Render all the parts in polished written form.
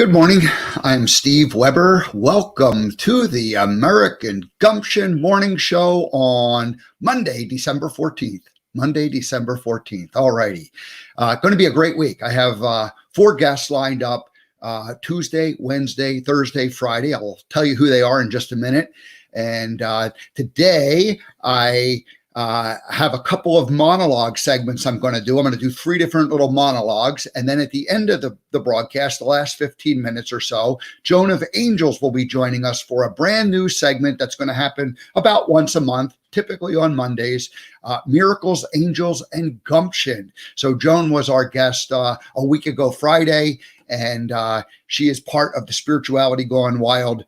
Good morning. I'm Steve Weber. Welcome to the American Gumption Morning Show on Monday, December 14th. All righty. Going to be a great week. I have four guests lined up Tuesday, Wednesday, Thursday, Friday. I'll tell you who they are in just a minute. And today I have a couple of monologue segments I'm going to do. I'm going to do three different little monologues. And then at the end of the broadcast, the last 15 minutes or so, Joan of Angels will be joining us for a brand new segment that's going to happen about once a month, typically on Mondays, Miracles, Angels, and Gumption. So Joan was our guest a week ago Friday, and she is part of the Spirituality Gone Wild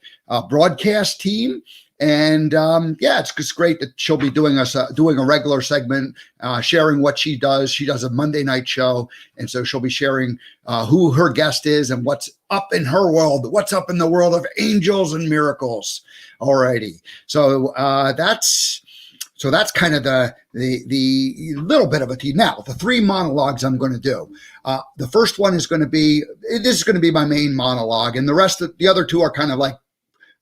broadcast team. And it's great that she'll be doing a regular segment, sharing what she does. She does a Monday night show, and so she'll be sharing who her guest is and what's up in her world, what's up in the world of angels and miracles. Alrighty, so that's kind of the little bit of a tease. Now, the three monologues I'm going to do. The first one is going to be my main monologue, and the other two are kind of like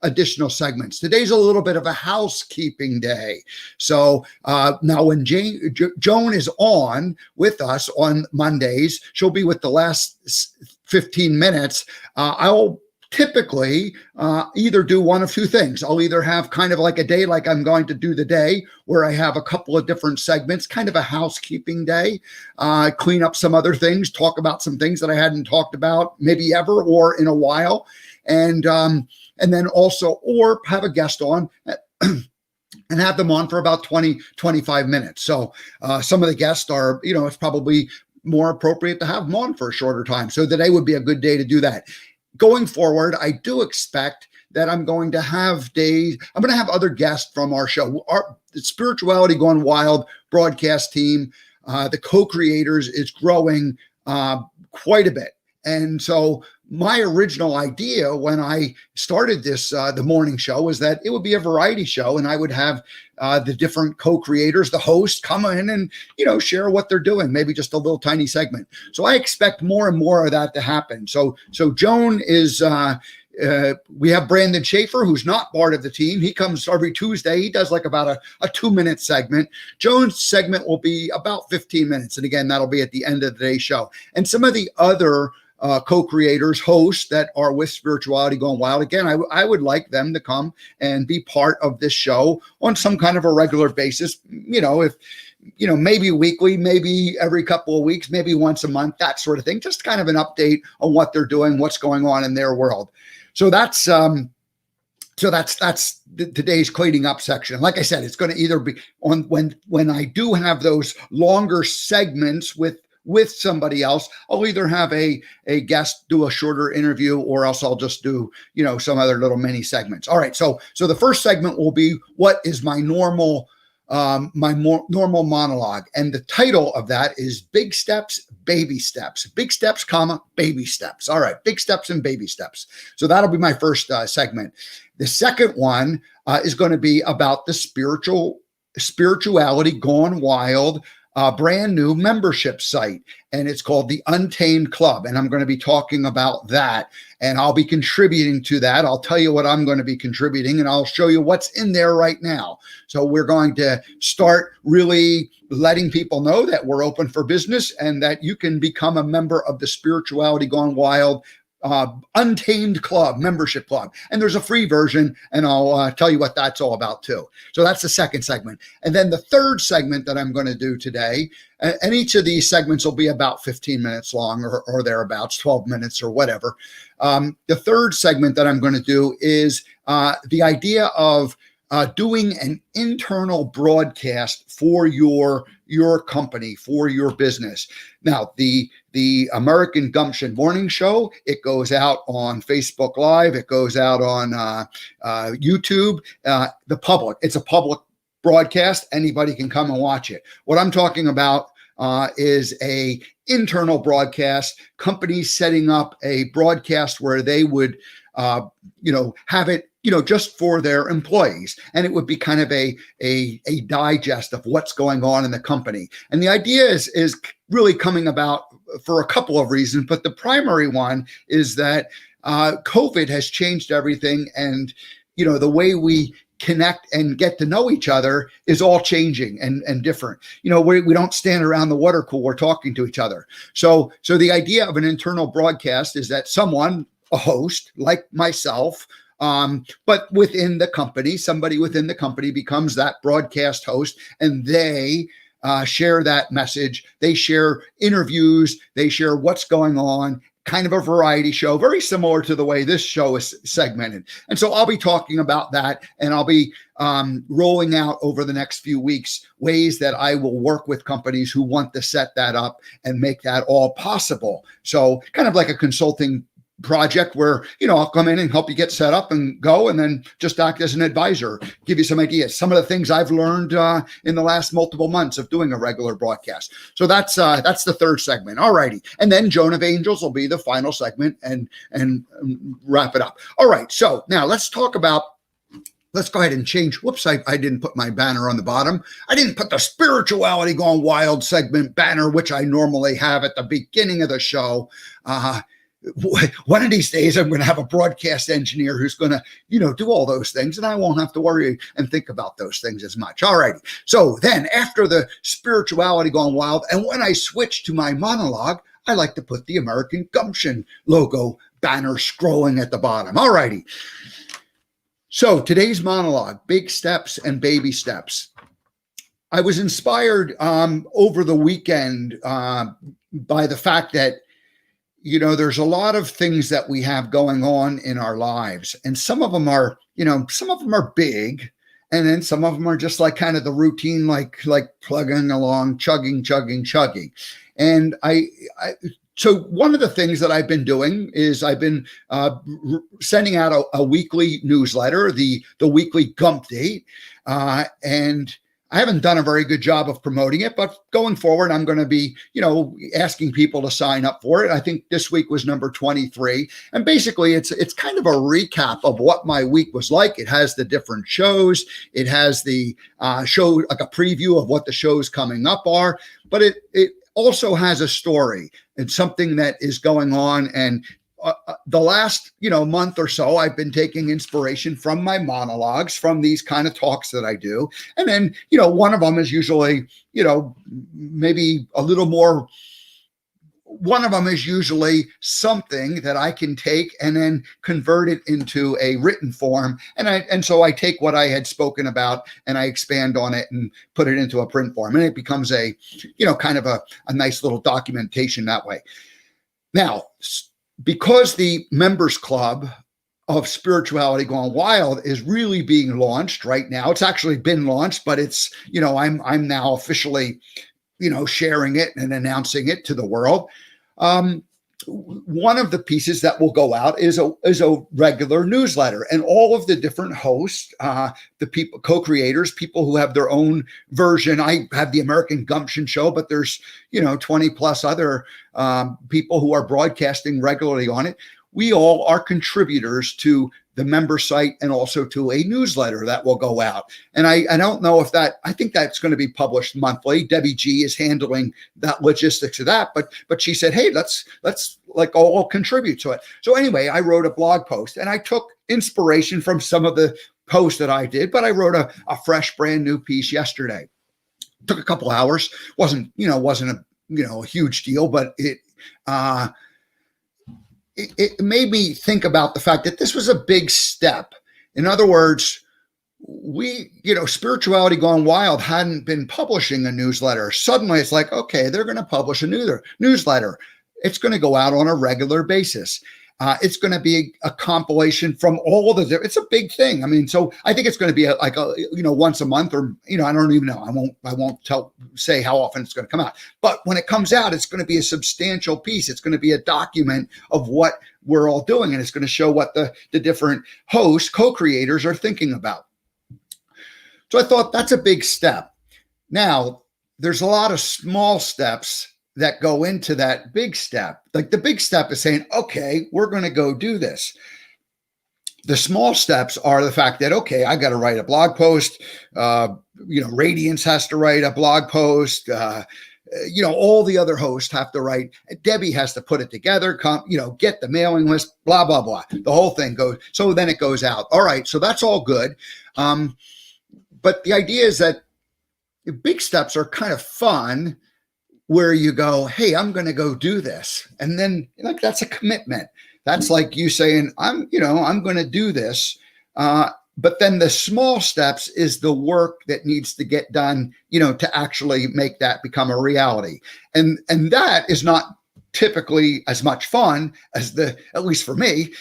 additional segments. Today's a little bit of a housekeeping day. So now when Joan is on with us on Mondays, she'll be with the last 15 minutes. I'll typically either do one of two things. I'll either have kind of like a day like I'm going to do today, where I have a couple of different segments, kind of a housekeeping day, clean up some other things, talk about some things that I hadn't talked about maybe ever or in a while. And then also, or have a guest on and have them on for about 20, 25 minutes. So some of the guests are, it's probably more appropriate to have them on for a shorter time. So today would be a good day to do that. Going forward, I do expect that I'm going to have other guests from our show. The Spirituality Gone Wild broadcast team, the co-creators, is growing quite a bit. And so my original idea when I started this, the morning show, was that it would be a variety show, and I would have the different co-creators, the hosts, come in and, share what they're doing, maybe just a little tiny segment. So I expect more and more of that to happen. So Joan is, we have Brandon Schaefer, who's not part of the team. He comes every Tuesday. He does like about a 2-minute segment. Joan's segment will be about 15 minutes. And again, that'll be at the end of today's show. And some of the other co-creators, hosts that are with Spirituality Gone Wild, again, I would like them to come and be part of this show on some kind of a regular basis. If maybe weekly, maybe every couple of weeks, maybe once a month, that sort of thing. Just kind of an update on what they're doing, what's going on in their world. So that's today's cleaning up section. Like I said, it's going to either be on when I do have those longer segments with somebody else, I'll either have a guest do a shorter interview, or else I'll just do, some other little mini segments. All right. So the first segment will be what is my normal monologue. And the title of that is Big Steps, Baby Steps. Big steps, baby steps. All right. Big steps and baby steps. So that'll be my first segment. The second one is going to be about the Spirituality Gone Wild brand new membership site, and it's called the Untamed Club. And I'm going to be talking about that, and I'll be contributing to that. I'll tell you what I'm going to be contributing, and I'll show you what's in there right now. So we're going to start really letting people know that we're open for business and that you can become a member of the Spirituality Gone Wild Untamed Club, membership club. And there's a free version, and I'll tell you what that's all about too. So that's the second segment. And then the third segment that I'm going to do today, and each of these segments will be about 15 minutes long or thereabouts, 12 minutes or whatever. The third segment that I'm going to do is the idea of doing an internal broadcast for your company, for your business. Now, the American Gumption Morning Show, it goes out on Facebook Live. It goes out on YouTube. It's a public broadcast. Anybody can come and watch it. What I'm talking about is a internal broadcast, companies setting up a broadcast where they would, have it, just for their employees. And it would be kind of a digest of what's going on in the company. And the idea is really coming about for a couple of reasons, but the primary one is that COVID has changed everything. And, the way we connect and get to know each other is all changing and different. We don't stand around the water cooler talking to each other. So the idea of an internal broadcast is that someone, a host like myself, but within the company, somebody within the company becomes that broadcast host, and they share that message. They share interviews. They share what's going on. Kind of a variety show, very similar to the way this show is segmented. And so I'll be talking about that, and I'll be rolling out over the next few weeks ways that I will work with companies who want to set that up and make that all possible. So kind of like a consulting project where, I'll come in and help you get set up and go, and then just act as an advisor, give you some ideas, some of the things I've learned in the last multiple months of doing a regular broadcast. So that's the third segment. All righty. And then Joan of Angels will be the final segment and wrap it up. All right. So now let's go ahead and change. Whoops, I didn't put my banner on the bottom. I didn't put the Spirituality Gone Wild segment banner, which I normally have at the beginning of the show. One of these days, I'm going to have a broadcast engineer who's going to, do all those things, and I won't have to worry and think about those things as much. All righty. So then after the Spirituality Gone Wild, and when I switch to my monologue, I like to put the American Gumption logo banner scrolling at the bottom. All righty. So today's monologue, big steps and baby steps. I was inspired over the weekend by the fact that there's a lot of things that we have going on in our lives, and some of them are big, and then some of them are just like kind of the routine, like plugging along, chugging. And so one of the things that I've been doing is I've been sending out a weekly newsletter, the weekly Gump Date, and I haven't done a very good job of promoting it, but going forward, I'm going to be, asking people to sign up for it. I think this week was number 23. And basically, it's kind of a recap of what my week was like. It has the different shows. It has the show, like a preview of what the shows coming up are. But it also has a story and something that is going on. And the last, month or so, I've been taking inspiration from my monologues, from these kind of talks that I do. And then, one of them is usually, maybe a little more. One of them is usually something that I can take and then convert it into a written form. And so I take what I had spoken about and I expand on it and put it into a print form. And it becomes a, kind of a nice little documentation that way. Now, because the members club of Spirituality Gone Wild is really being launched right now. It's actually been launched, but it's, I'm now officially, sharing it and announcing it to the world. One of the pieces that will go out is a regular newsletter, and all of the different hosts, the people, co-creators, people who have their own version. I have the American Gumption show, but there's 20 plus other people who are broadcasting regularly on it. We all are contributors to the member site and also to a newsletter that will go out. And I don't know if I think that's going to be published monthly. Debbie G is handling that logistics of that, but she said, hey, let's like all contribute to it. So anyway, I wrote a blog post and I took inspiration from some of the posts that I did, but I wrote a fresh, brand new piece yesterday. Took a couple hours. Wasn't a huge deal, but it made me think about the fact that this was a big step. In other words, Spirituality Gone Wild hadn't been publishing a newsletter. Suddenly it's like, okay, they're going to publish a newsletter. It's going to go out on a regular basis. It's going to be a compilation from all it's a big thing. I mean, so I think it's going to be once a month, or, I don't even know. I won't say how often it's going to come out, but when it comes out, it's going to be a substantial piece. It's going to be a document of what we're all doing. And it's going to show what the different hosts, co-creators are thinking about. So I thought that's a big step. Now there's a lot of small steps that go into that big step. Like the big step is saying, okay, we're going to go do this. The small steps are the fact that, okay, I got to write a blog post. Radiance has to write a blog post. all the other hosts have to write. Debbie has to put it together, get the mailing list, blah, blah, blah. The whole thing goes. So then it goes out. All right. So that's all good. But the idea is that big steps are kind of fun, where you go, hey, I'm going to go do this. And then that's a commitment. That's like you saying, I'm going to do this. But then the small steps is the work that needs to get done, to actually make that become a reality. And that is not typically as much fun as at least for me,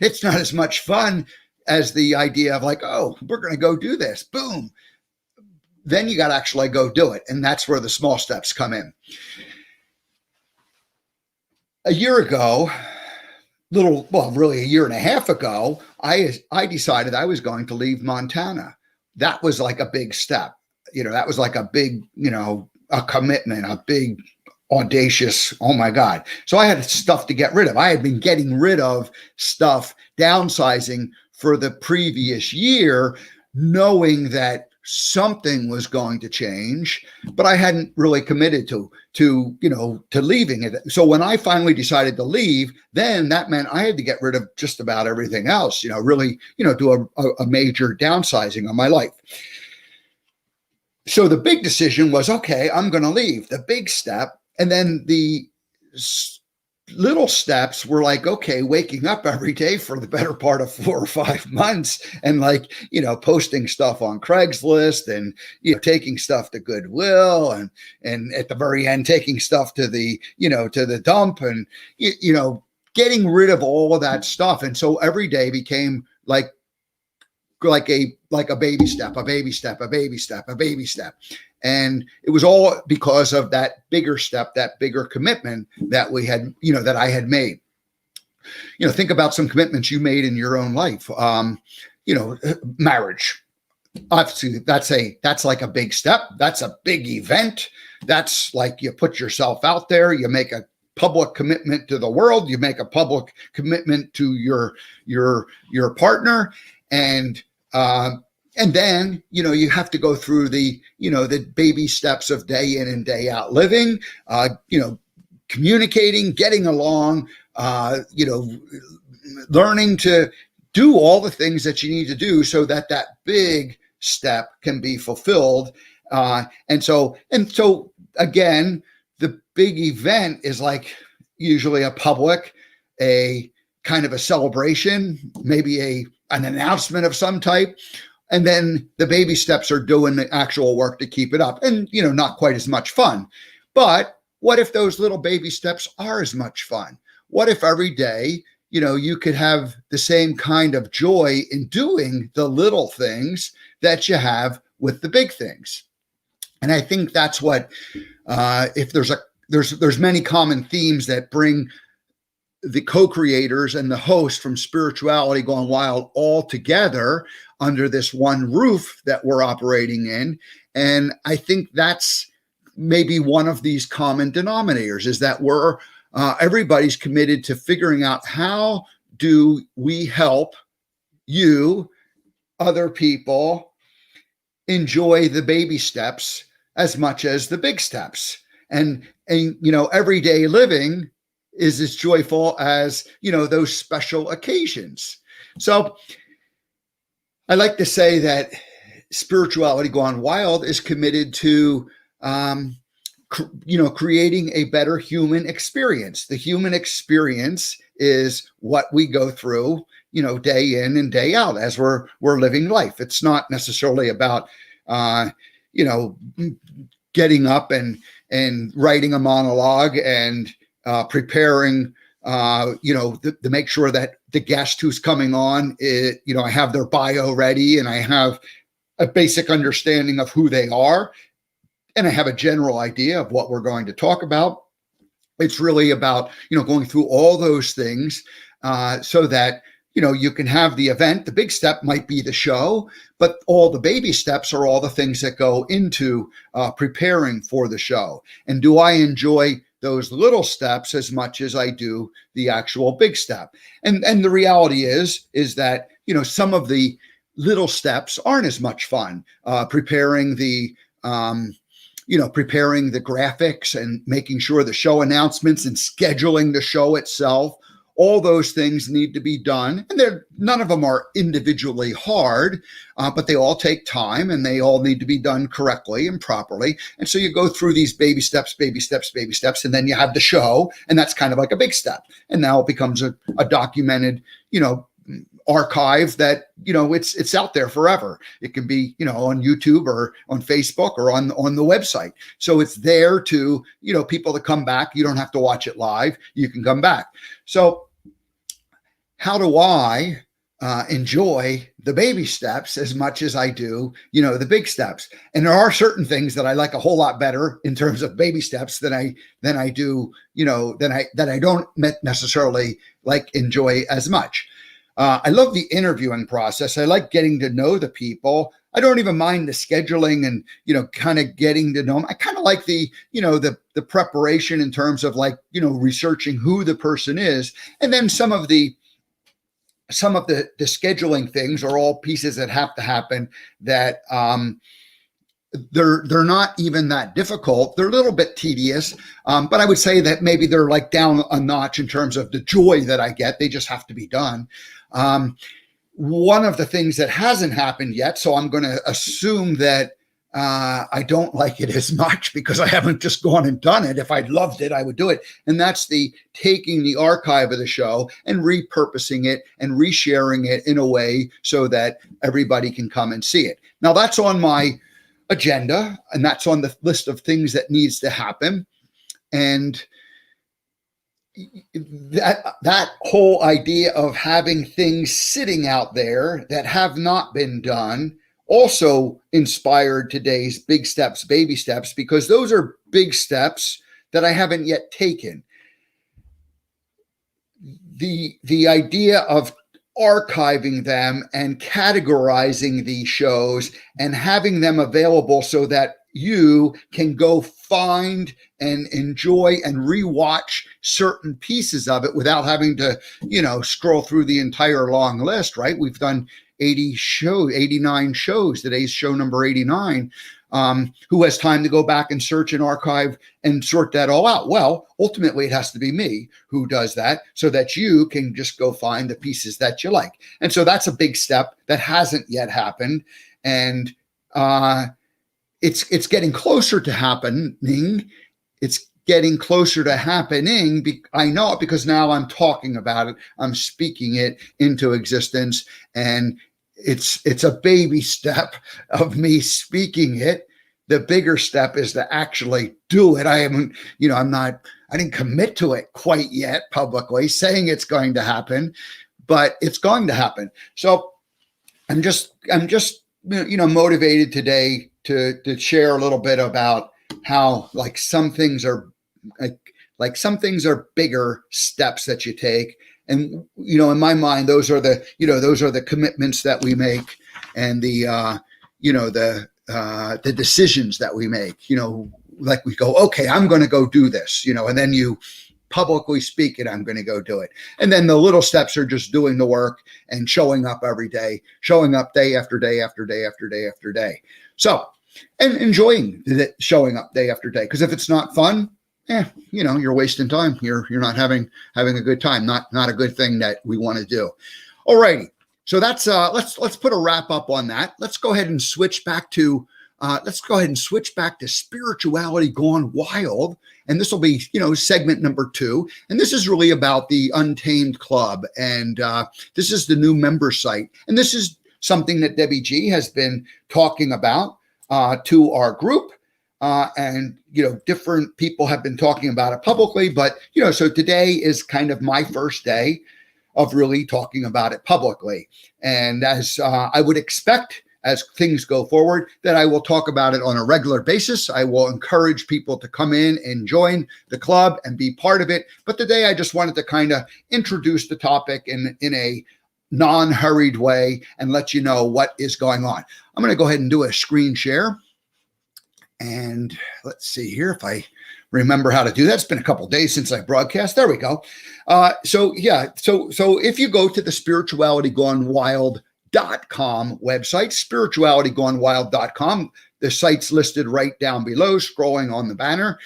it's not as much fun as the idea of like, oh, we're going to go do this. Boom. Then you got to actually go do it. And that's where the small steps come in. A year ago, really a year and a half ago, I decided I was going to leave Montana. That was like a big step. That was like a big, a commitment, a big audacious, oh my God. So I had stuff to get rid of. I had been getting rid of stuff, downsizing for the previous year, knowing that something was going to change, but I hadn't really committed to leaving it. So when I finally decided to leave, then that meant I had to get rid of just about everything else, really, do a major downsizing on my life. So the big decision was, okay, I'm going to leave, the big step. And then the little steps were like, okay, waking up every day for the better part of 4 or 5 months and posting stuff on Craigslist and, taking stuff to Goodwill and at the very end, taking stuff to the dump and, getting rid of all of that stuff. And so every day became like a baby step, a baby step, a baby step, a baby step. And it was all because of that bigger step, that bigger commitment that we had, that I had made. Think about some commitments you made in your own life. Marriage. Obviously, that's like a big step. That's a big event. That's like you put yourself out there, you make a public commitment to the world, you make a public commitment to your partner, and then, you have to go through the baby steps of day in and day out living, communicating, getting along, learning to do all the things that you need to do so that big step can be fulfilled. And so again, the big event is like usually a kind of a celebration, maybe an announcement of some type. And then the baby steps are doing the actual work to keep it up. And, not quite as much fun. But what if those little baby steps are as much fun? What if every day, you could have the same kind of joy in doing the little things that you have with the big things? And I think that's what, if there's many common themes that bring the co-creators and the host from Spirituality Gone Wild all together under this one roof that we're operating in. And I think that's maybe one of these common denominators, is that everybody's committed to figuring out how do we help you, other people, enjoy the baby steps as much as the big steps. And everyday living is as joyful as, those special occasions. So I like to say that Spirituality Gone Wild is committed to, creating a better human experience. The human experience is what we go through, day in and day out as we're living life. It's not necessarily about, getting up and writing a monologue and preparing, to make sure that the guest who's coming on, I have their bio ready and I have a basic understanding of who they are. And I have a general idea of what we're going to talk about. It's really about, going through all those things so that, you can have the event. The big step might be the show, but all the baby steps are all the things that go into preparing for the show. And do I enjoy those little steps as much as I do the actual big step? And the reality is that, some of the little steps aren't as much fun. Preparing the preparing the graphics and making sure the show announcements and scheduling the show itself. All those things need to be done. And none of them are individually hard, but they all take time and they all need to be done correctly and properly. And so you go through these baby steps, and then you have the show. And that's kind of like a big step. And now it becomes a documented, archive that, it's out there forever. It can be, on YouTube or on Facebook or on the website. So it's there to, people to come back. You don't have to watch it live. You can come back. So how do I enjoy the baby steps as much as I do, the big steps? And there are certain things that I like a whole lot better in terms of baby steps than I do, that I don't necessarily enjoy as much. I love the interviewing process. I like getting to know the people. I don't even mind the scheduling and, kind of getting to know them. I kind of like the preparation in terms of researching who the person is. And then some of the scheduling things are all pieces that have to happen that, they're not even that difficult. They're a little bit tedious, but I would say that maybe they're down a notch in terms of the joy that I get. They just have to be done. One of the things that hasn't happened yet, so I'm going to assume that I don't like it as much because I haven't just gone and done it. If I'd loved it, I would do it. And that's the taking the archive of the show and repurposing it and resharing it in a way so that everybody can come and see it. Now that's on my agenda, and that's on the list of things that needs to happen. And that whole idea of having things sitting out there that have not been done also inspired today's big steps, baby steps, because those are big steps that I haven't yet taken. The idea of archiving them and categorizing these shows and having them available so that you can go find and enjoy and rewatch certain pieces of it without having to, scroll through the entire long list, right? We've done 89 shows. Today's show number 89. Who has time to go back and search and archive and sort that all out? Well, ultimately, it has to be me who does that so that you can just go find the pieces that you like. And so that's a big step that hasn't yet happened. And it's getting closer to happening. It's getting closer to happening. I know it because now I'm talking about it. I'm speaking it into existence. And it's a baby step of me speaking it. The bigger step is to actually do it. I didn't commit to it quite yet publicly, saying it's going to happen, but it's going to happen. So I'm just motivated today to share a little bit about how some things are bigger steps that you take. And, in my mind, those are the commitments that we make and the decisions that we make, we go, okay, I'm going to go do this, and then you publicly speak it, I'm going to go do it. And then the little steps are just doing the work and showing up every day, showing up day after day after day after day after day. So, and enjoying showing up day after day. Because if it's not fun, you're wasting time. You're not having a good time. Not a good thing that we want to do. All righty. So that's let's put a wrap up on that. Let's go ahead and switch back to spirituality gone wild. And this will be, segment number 2. And this is really about the Untamed Club. And this is the new member site. And this is something that Debbie G has been talking about to our group. And, different people have been talking about it publicly, but, so today is kind of my first day of really talking about it publicly. And as I would expect, as things go forward, that I will talk about it on a regular basis. I will encourage people to come in and join the club and be part of it. But today I just wanted to kind of introduce the topic in a non-hurried way and let you know what is going on. I'm going to go ahead and do a screen share. And let's see here if I remember how to do that. It's been a couple of days since I broadcast. There we go. So if you go to the spiritualitygonewild.com website, spiritualitygonewild.com, the sites listed right down below, scrolling on the banner,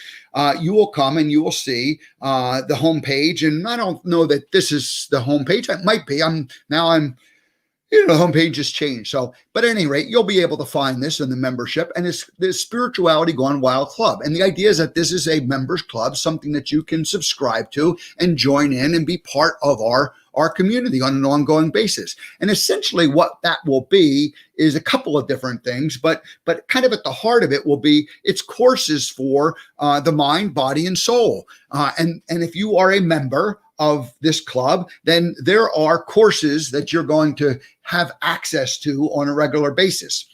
you will come and you will see the homepage. And I don't know that this is the homepage. It might be. The homepage has changed. So, but at any rate, you'll be able to find this in the membership, and it's the Spirituality Gone Wild Club. And the idea is that this is a members club, something that you can subscribe to and join in and be part of our community on an ongoing basis. And essentially what that will be is a couple of different things, but kind of at the heart of it will be it's courses for the mind, body, and soul. And if you are a member of this club, then there are courses that you're going to have access to on a regular basis.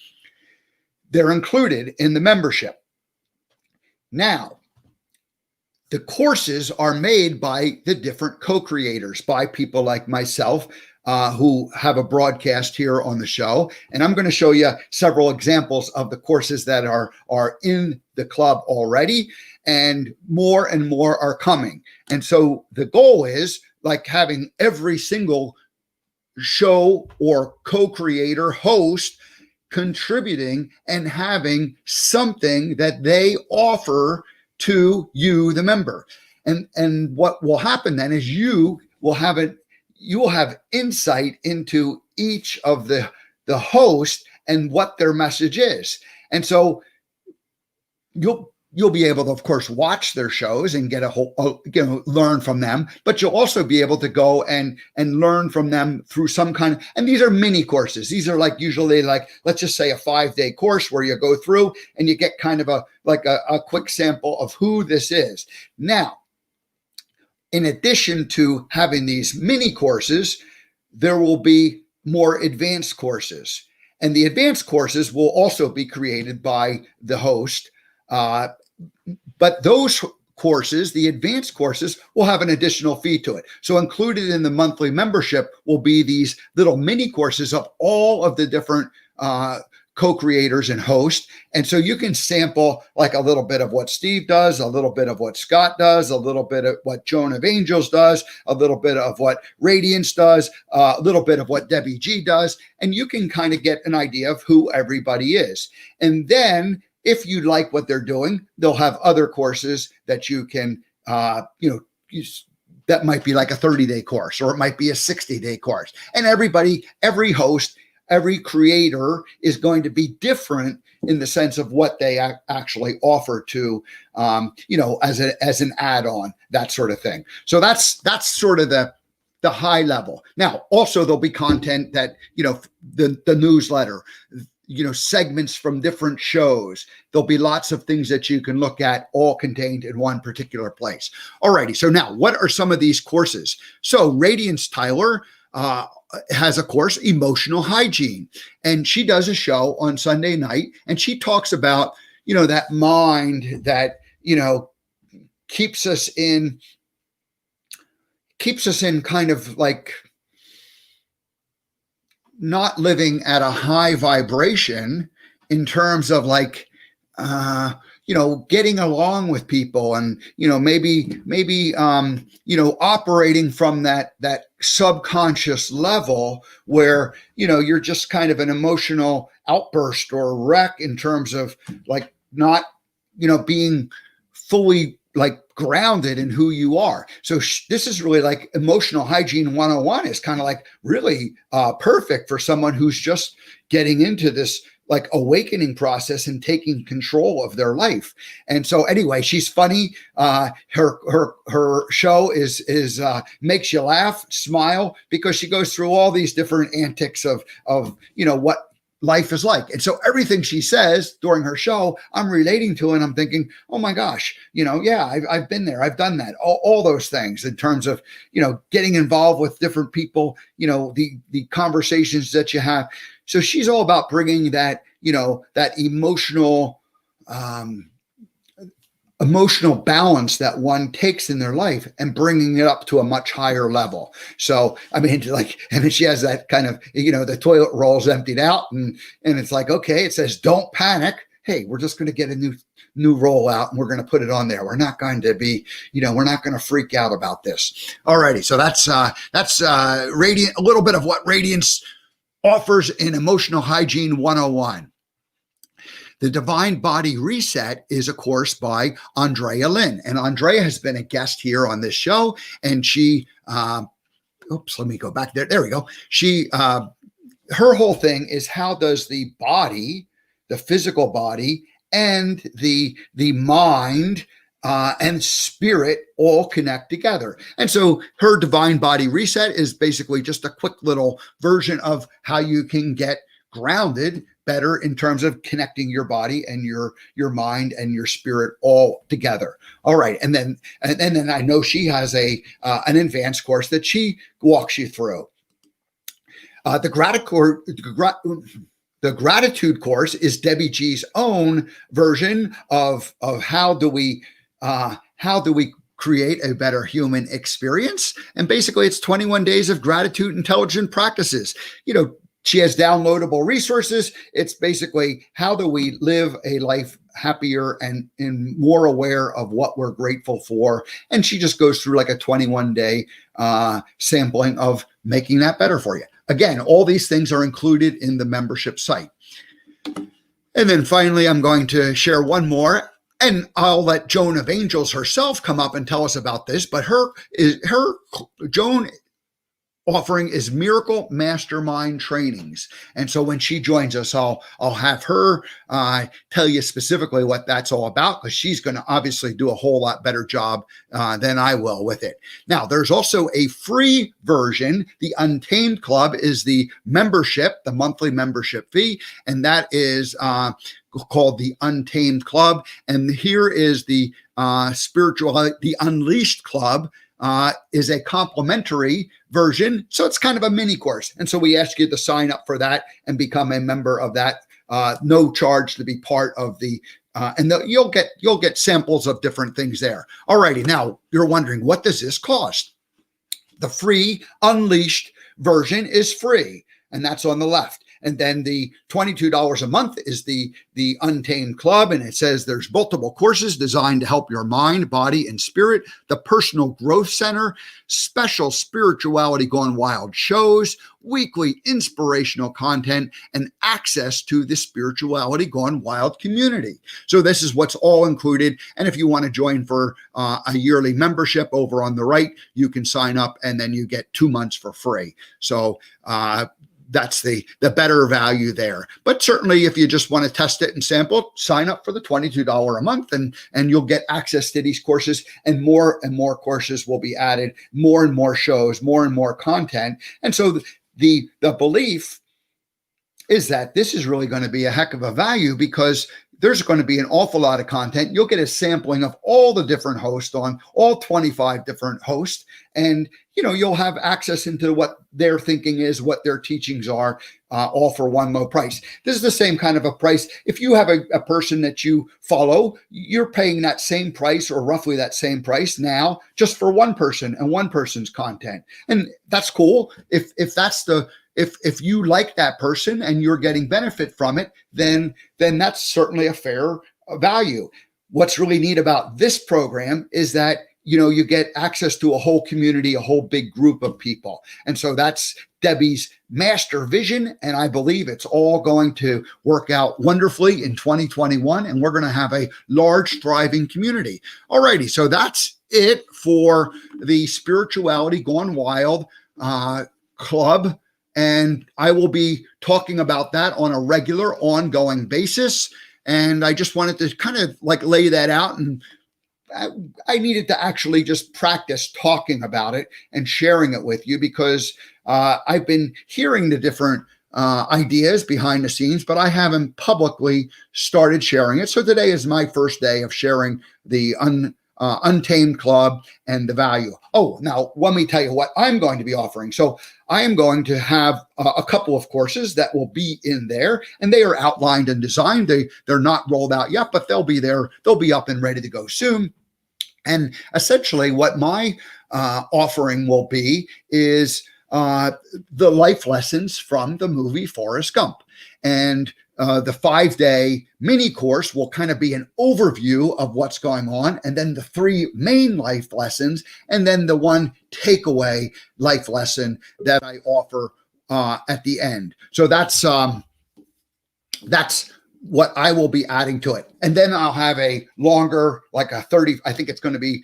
They're included in the membership. Now, the courses are made by the different co-creators, by people like myself, who have a broadcast here on the show. And I'm going to show you several examples of the courses that are in the club already, and more are coming. And so the goal is like having every single show or co-creator host contributing and having something that they offer to you, the member. And what will happen then is you will have insight into each of the host and what their message is. And so you'll be able to, of course, watch their shows and get learn from them, but you'll also be able to go and learn from them through some kind of, and these are mini courses. These are usually let's just say a 5-day course where you go through and you get kind of a quick sample of who this is. Now, in addition to having these mini courses, there will be more advanced courses, and the advanced courses will also be created by the host. But those courses, the advanced courses, will have an additional fee to it. So included in the monthly membership will be these little mini courses of all of the different co-creators and hosts. And so you can sample a little bit of what Steve does, a little bit of what Scott does, a little bit of what Joan of Angels does, a little bit of what Radiance does, a little bit of what Debbie G does. And you can kind of get an idea of who everybody is. And then if you like what they're doing, they'll have other courses that you can, that might be like a 30-day course, or it might be a 60-day course. And every host, every creator is going to be different in the sense of what they actually offer to, as an add-on, that sort of thing. So that's sort of the high level. Now, also there'll be content that, the newsletter, segments from different shows. There'll be lots of things that you can look at, all contained in one particular place. Alrighty, so now what are some of these courses? So Radiance Tyler has a course, Emotional Hygiene, and she does a show on Sunday night, and she talks about, that mind that, keeps us in kind of not living at a high vibration in terms of getting along with people, and maybe operating from that subconscious level where you're just kind of an emotional outburst or wreck in terms of not being fully grounded in who you are. So this is really Emotional Hygiene 101 is kind of really perfect for someone who's just getting into this awakening process and taking control of their life. And so anyway, she's funny. Her show is makes you laugh, smile, because she goes through all these different antics of what life is like. And so everything she says during her show, I'm relating to, and I'm thinking, oh my gosh, I've been there. I've done that. All those things in terms of, getting involved with different people, the conversations that you have. So she's all about bringing that, that emotional balance that one takes in their life and bringing it up to a much higher level. So, and then she has that kind of, the toilet rolls emptied out, and it's okay, it says, don't panic. Hey, we're just going to get a new roll out and we're going to put it on there. We're not going to be, we're not going to freak out about this. Alrighty. So that's Radiant, a little bit of what Radiance offers in Emotional Hygiene 101. The Divine Body Reset is a course by Andrea Lynn. And Andrea has been a guest here on this show. And she, let me go back there. There we go. She, her whole thing is, how does the body, the physical body, and the mind and spirit all connect together? And so her Divine Body Reset is basically just a quick little version of how you can get grounded better in terms of connecting your body and your mind and your spirit all together. All right. And then I know she has an advanced course that she walks you through. The gratitude course is Debbie G's own version of how do we create a better human experience. And basically it's 21 days of gratitude intelligent practices. She has downloadable resources. It's basically, how do we live a life happier and more aware of what we're grateful for? And she just goes through like a 21-day sampling of making that better for you. Again, all these things are included in the membership site. And then finally, I'm going to share one more, and I'll let Joan of Angels herself come up and tell us about this, but Joan offering is Miracle Mastermind Trainings. And so when she joins us, I'll have her tell you specifically what that's all about, because she's going to obviously do a whole lot better job than I will with it. Now, there's also a free version. The Untamed Club is the membership, the monthly membership fee, and that is called the Untamed Club. And here is the the Unleashed Club. Is a complimentary version. So it's kind of a mini course. And so we ask you to sign up for that and become a member of that. No charge to be part of the, you'll get samples of different things there. All righty. Now you're wondering, what does this cost? The free Unleashed version is free, and that's on the left. And then the $22 a month is the Untamed Club. And it says there's multiple courses designed to help your mind, body, and spirit. The Personal Growth Center, special Spirituality Gone Wild shows, weekly inspirational content, and access to the Spirituality Gone Wild community. So this is what's all included. And if you want to join for a yearly membership, over on the right, you can sign up and then you get 2 months for free. So, that's the better value there. But certainly if you just want to test it and sample, sign up for the $22 a month and you'll get access to these courses, and more courses will be added, more and more shows, more and more content. And so the belief is that this is really going to be a heck of a value, because there's going to be an awful lot of content. You'll get a sampling of all the different hosts on all 25 different hosts. And, you'll have access into what their thinking is, what their teachings are, all for one low price. This is the same kind of a price. If you have a person that you follow, you're paying that same price, or roughly that same price now, just for one person and one person's content. And that's cool. If you like that person and you're getting benefit from it, then that's certainly a fair value. What's really neat about this program is that, you get access to a whole community, a whole big group of people. And so that's Debbie's master vision. And I believe it's all going to work out wonderfully in 2021. And we're going to have a large, thriving community. All righty. So that's it for the Spirituality Gone Wild Club. And I will be talking about that on a regular, ongoing basis. And I just wanted to kind of lay that out, and I needed to actually just practice talking about it and sharing it with you, because I've been hearing the different ideas behind the scenes, but I haven't publicly started sharing it. So today is my first day of sharing the Untamed Club and the value. Oh, now let me tell you what I'm going to be offering. So I am going to have a couple of courses that will be in there, and they are outlined and designed. They're not rolled out yet, but they'll be there. They'll be up and ready to go soon. And essentially what my offering will be is the life lessons from the movie Forrest Gump. And the 5-day mini course will kind of be an overview of what's going on, and then the 3 main life lessons, and then the 1 takeaway life lesson that I offer at the end. So that's what I will be adding to it. And then I'll have a longer, like a 30, I think it's going to be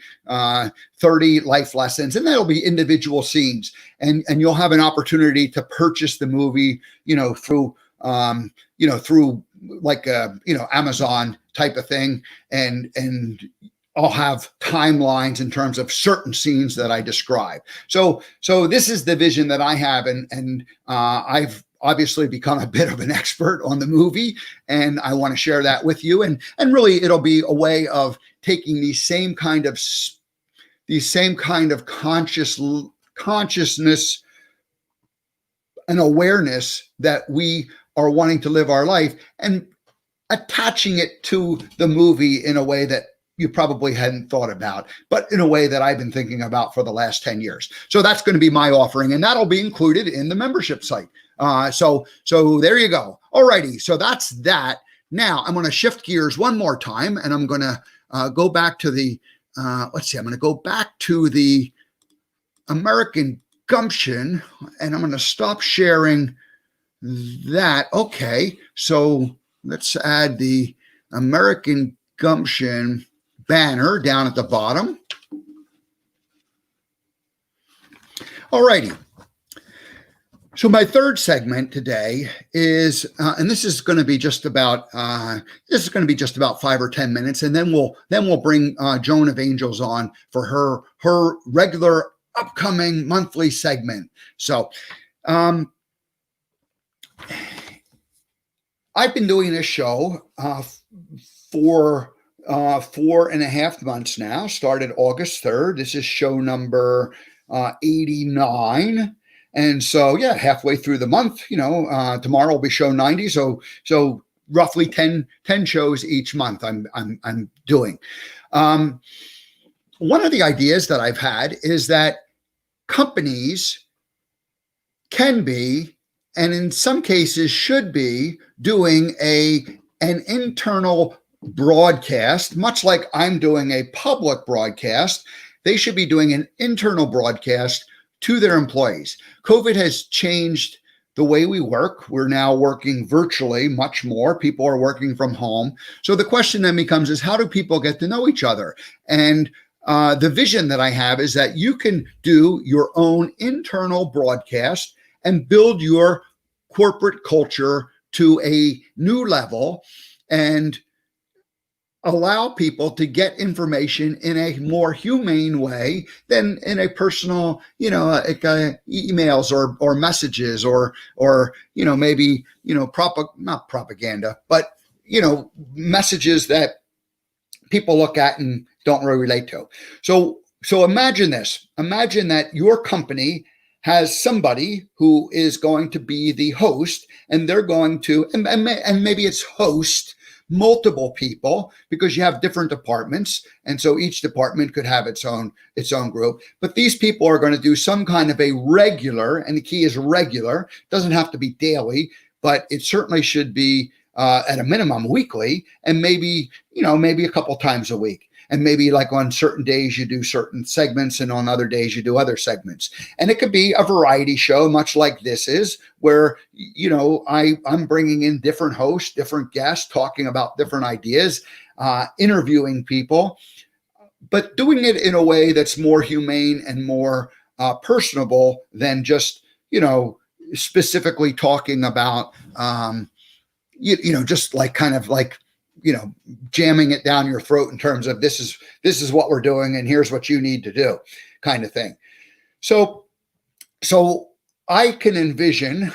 30 life lessons, and that'll be individual scenes. And you'll have an opportunity to purchase the movie, through, through like a, Amazon type of thing. And I'll have timelines in terms of certain scenes that I describe. So this is the vision that I have. And I've obviously become a bit of an expert on the movie, and I want to share that with you. And really, it'll be a way of taking these same kind of consciousness and awareness that we are wanting to live our life, and attaching it to the movie in a way that you probably hadn't thought about, but in a way that I've been thinking about for the last 10 years. So that's going to be my offering, and that'll be included in the membership site. So there you go. All righty. So that's that. Now I'm going to shift gears one more time, and I'm going to go back to the, I'm going to go back to the American Gumption, and I'm going to stop sharing that. Okay. So let's add the American Gumption banner down at the bottom. All righty. So my third segment today is, and this is going to be just about 5 or 10 minutes, and then we'll bring Joan of Angels on for her regular upcoming monthly segment. So, I've been doing this show for 4.5 months now. Started August 3rd. This is show number 89. And so, yeah, halfway through the month, tomorrow will be show 90. So roughly 10 shows each month I'm doing. One of the ideas that I've had is that companies can be, and in some cases should be, doing an internal broadcast, much like I'm doing a public broadcast. They should be doing an internal broadcast to their employees. COVID has changed the way we work. We're now working virtually much more. People are working from home. So the question then becomes is, how do people get to know each other? And the vision that I have is that you can do your own internal broadcast and build your corporate culture to a new level and allow people to get information in a more humane way than in a personal, emails or messages or maybe, not propaganda, but, messages that people look at and don't really relate to. So imagine this. Imagine that your company has somebody who is going to be the host, and they're going to, and maybe it's host multiple people because you have different departments. And so each department could have its own group, but these people are going to do some kind of a regular, and the key is regular, doesn't have to be daily, but it certainly should be at a minimum weekly, and maybe a couple times a week. And maybe like on certain days you do certain segments, and on other days you do other segments. And it could be a variety show, much like this is, where, I'm bringing in different hosts, different guests, talking about different ideas, interviewing people, but doing it in a way that's more humane and more personable than just, specifically talking about, just like kind of like, jamming it down your throat in terms of this is what we're doing and here's what you need to do kind of thing. So I can envision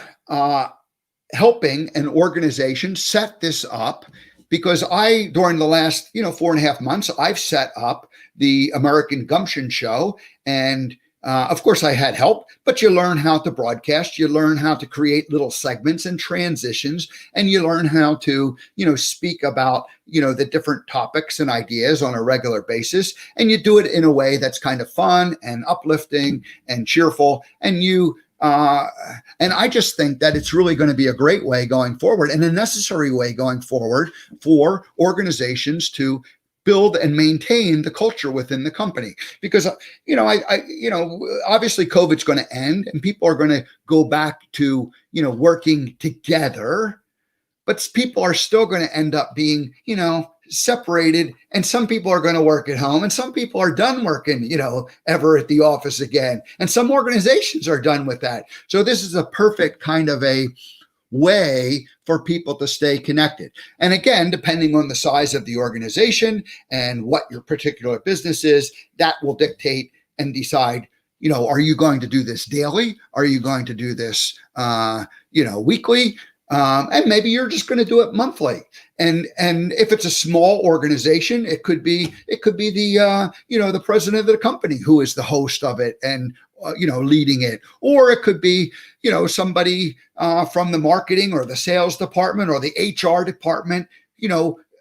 helping an organization set this up, because during the last, 4.5 months, I've set up the American Gumption show, and of course, I had help, but you learn how to broadcast, you learn how to create little segments and transitions, and you learn how to, speak about, the different topics and ideas on a regular basis. And you do it in a way that's kind of fun and uplifting and cheerful. And and I just think that it's really going to be a great way going forward, and a necessary way going forward for organizations to build and maintain the culture within the company. Because, obviously COVID's going to end and people are going to go back to, working together. but people are still going to end up being, separated. And some people are going to work at home, and some people are done working, ever at the office again. And some organizations are done with that. So this is a perfect kind of a way for people to stay connected. And again, depending on the size of the organization and what your particular business is, that will dictate and decide, are you going to do this daily? Are you going to do this, weekly? And maybe you're just going to do it monthly. And if it's a small organization, it could be the the president of the company who is the host of it and leading it, or it could be somebody from the marketing or the sales department or the HR department,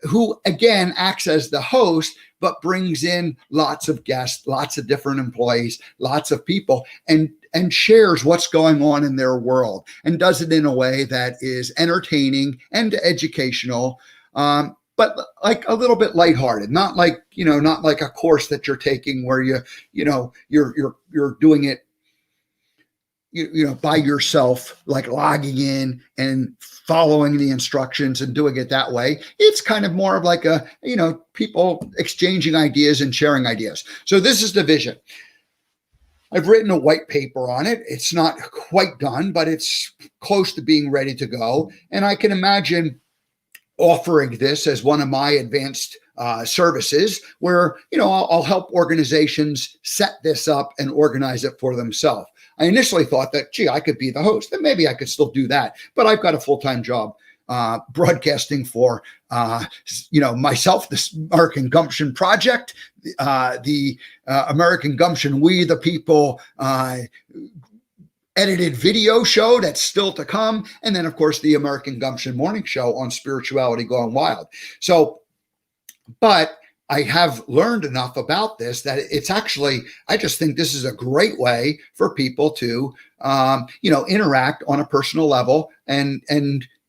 who again acts as the host, but brings in lots of guests, lots of different employees, lots of people, and shares what's going on in their world, and does it in a way that is entertaining and educational, but like a little bit lighthearted, not like a course that you're taking where you're doing it by yourself, like logging in and following the instructions and doing it that way. It's kind of more of like people exchanging ideas and sharing ideas. So this is the vision. I've written a white paper on it. It's not quite done, but it's close to being ready to go. And I can imagine offering this as one of my advanced services where, I'll help organizations set this up and organize it for themselves. I initially thought that, I could be the host, and maybe I could still do that, but I've got a full-time job broadcasting for, myself, this American Gumption project, the American Gumption, We the People edited video show that's still to come, and then, of course, the American Gumption morning show on spirituality gone wild. So, but I have learned enough about this that it's actually, I just think this is a great way for people to, interact on a personal level, and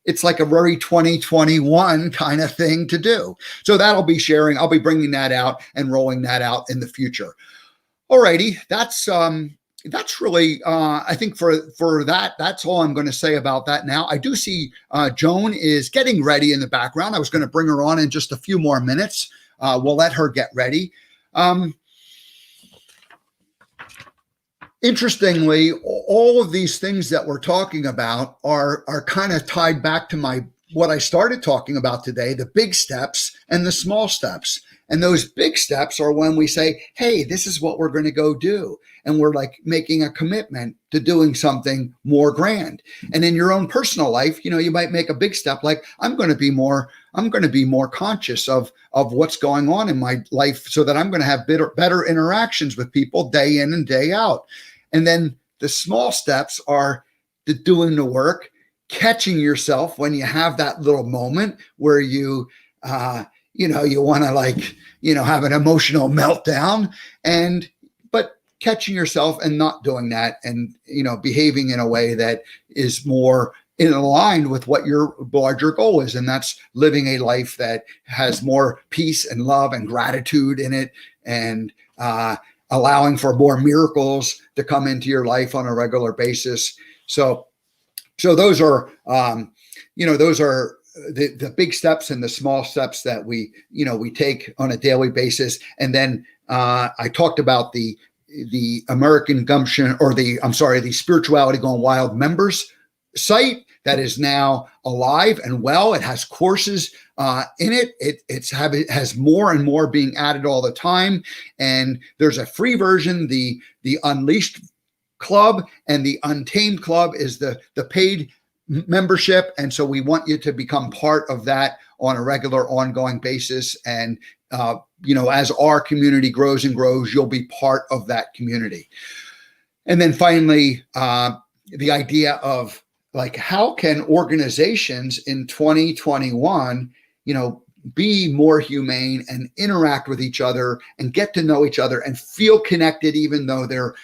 it's like a very 2021 kind of thing to do. So I'll be bringing that out and rolling that out in the future. Alrighty, that's really, I think for that, that's all I'm going to say about that now. I do see Joan is getting ready in the background. I was going to bring her on in just a few more minutes. We'll let her get ready. Interestingly, all of these things that we're talking about are kind of tied back to what I started talking about today, the big steps and the small steps. And those big steps are when we say, hey, this is what we're going to go do. And we're like making a commitment to doing something more grand. And in your own personal life, you might make a big step like, I'm going to be more conscious of what's going on in my life so that I'm going to have better interactions with people day in and day out. And then the small steps are doing the work, catching yourself when you have that little moment where you want to have an emotional meltdown, but catching yourself and not doing that, and, behaving in a way that is more in line with what your larger goal is. And that's living a life that has more peace and love and gratitude in it, and allowing for more miracles to come into your life on a regular basis. So those are, those are the big steps and the small steps that we take on a daily basis. And then I talked about the American Gumption, or the Spirituality Gone Wild members site that is now alive and well. It has courses in it. It has more and more being added all the time. And there's a free version, the Unleashed Club, and the Untamed Club is the paid membership. And so we want you to become part of that on a regular, ongoing basis. And, as our community grows and grows, you'll be part of that community. And then finally, the idea of how can organizations in 2021, be more humane and interact with each other and get to know each other and feel connected, even though they're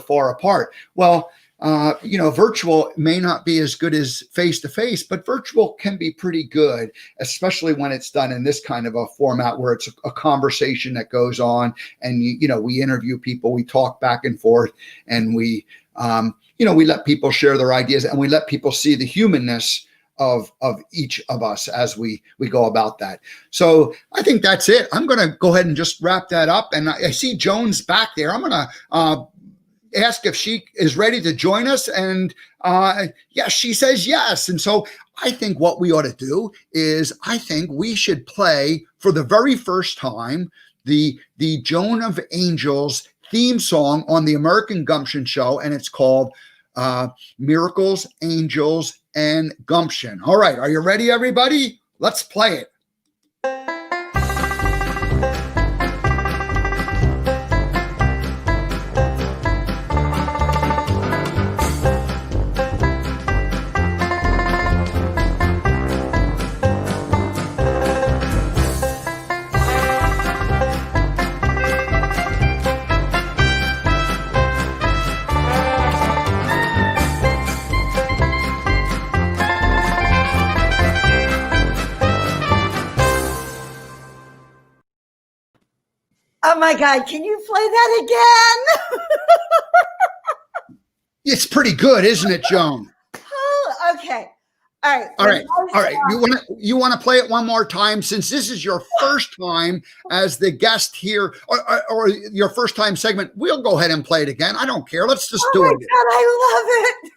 far apart. Well, virtual may not be as good as face-to-face, but virtual can be pretty good, especially when it's done in this kind of a format where it's a conversation that goes on, and we interview people, we talk back and forth, and we let people share their ideas, and we let people see the humanness of each of us as we go about that. So I think that's it. I'm going to go ahead and just wrap that up. And I see Joan's back there. I'm going to ask if she is ready to join us. And yes, she says yes. And so I think what we ought to do is I think we should play for the very first time the Joan of Angels theme song on the American Gumption show. And it's called Miracles, Angels, and Gumption. All right. Are you ready, everybody? Let's play it. Oh my God, can you play that again? It's pretty good, isn't it, Joan? Oh, okay. All right. All right. All right. You want to play it one more time, since this is your first time as the guest here, or your first time segment. We'll go ahead and play it again. I don't care. Let's just do it. Oh my God, I love it.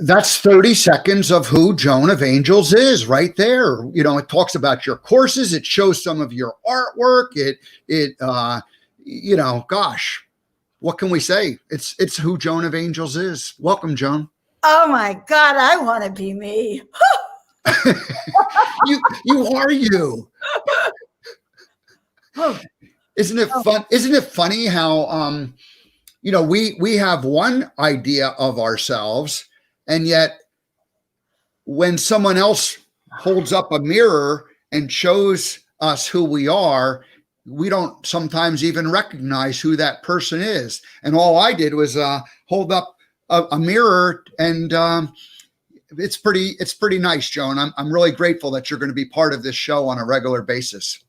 That's 30 seconds of who Joan of Angels is right there. You know, it talks about your courses. It shows some of your artwork. You know, gosh, what can we say? It's who Joan of Angels is. Welcome, Joan. Oh my God, I want to be me. You are you. Isn't it fun? Isn't it funny how you know, we have one idea of ourselves, and yet when someone else holds up a mirror and shows us who we are, we don't sometimes even recognize who that person is. And all I did was hold up a mirror, and it's pretty nice, Joan. I'm really grateful that you're going to be part of this show on a regular basis.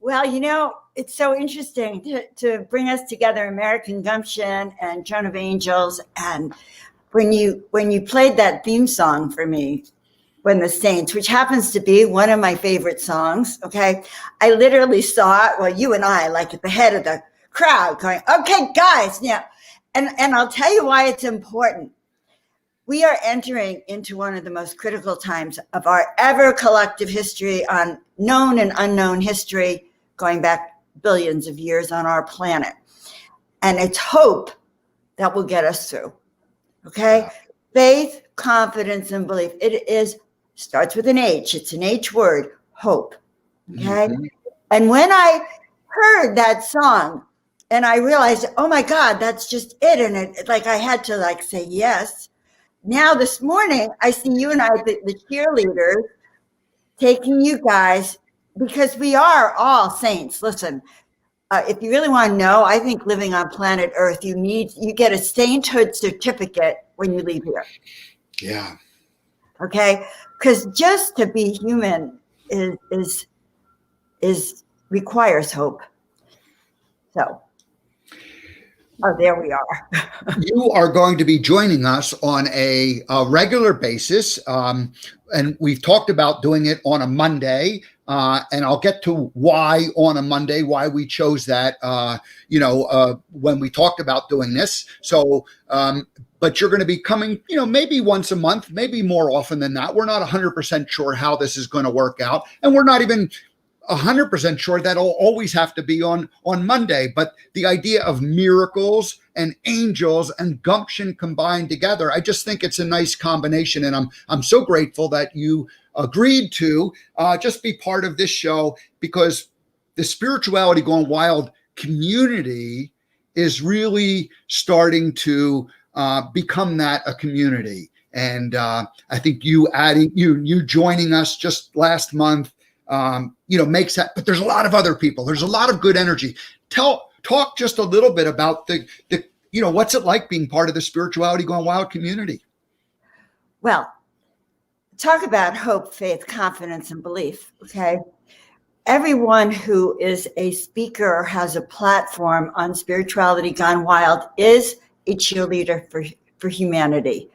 Well, you know, it's so interesting to bring us together, American Gumption and Joan of Angels. And when you played that theme song for me, When the Saints, which happens to be one of my favorite songs, okay, I literally saw it, well, you and I, like at the head of the crowd going, okay, guys, yeah. And I'll tell you why it's important. We are entering into one of the most critical times of our ever collective history, on known and unknown history, going back billions of years on our planet. And it's hope that will get us through. Okay? Yeah. Faith, confidence, and belief. It starts with an H. It's an H word, hope. Okay? Mm-hmm. And when I heard that song and I realized, oh my God, that's just it. And it like I had to like say yes. Now this morning, I see you and I, the cheerleaders, taking you guys, because we are all saints. Listen, if you really want to know, I think living on planet Earth, you get a sainthood certificate when you leave here. Yeah. Okay, because just to be human is requires hope. So, oh, there we are. You are going to be joining us on a regular basis, and we've talked about doing it on a Monday. And I'll get to why on a Monday, why we chose that, when we talked about doing this. So, but you're going to be coming, maybe once a month, maybe more often than that. We're not 100% sure how this is going to work out. And we're not even 100% sure that'll always have to be on Monday. But the idea of miracles and angels and gumption combined together, I just think it's a nice combination. And I'm so grateful that you agreed to just be part of this show, because the Spirituality Gone Wild community is really starting to become that a community. And I think you joining us just last month, makes that. But there's a lot of other people. There's a lot of good energy. Talk just a little bit about the what's it like being part of the Spirituality Gone Wild community. Well, talk about hope, faith, confidence, and belief. Okay. Everyone who is a speaker or has a platform on Spirituality Gone Wild is a cheerleader for humanity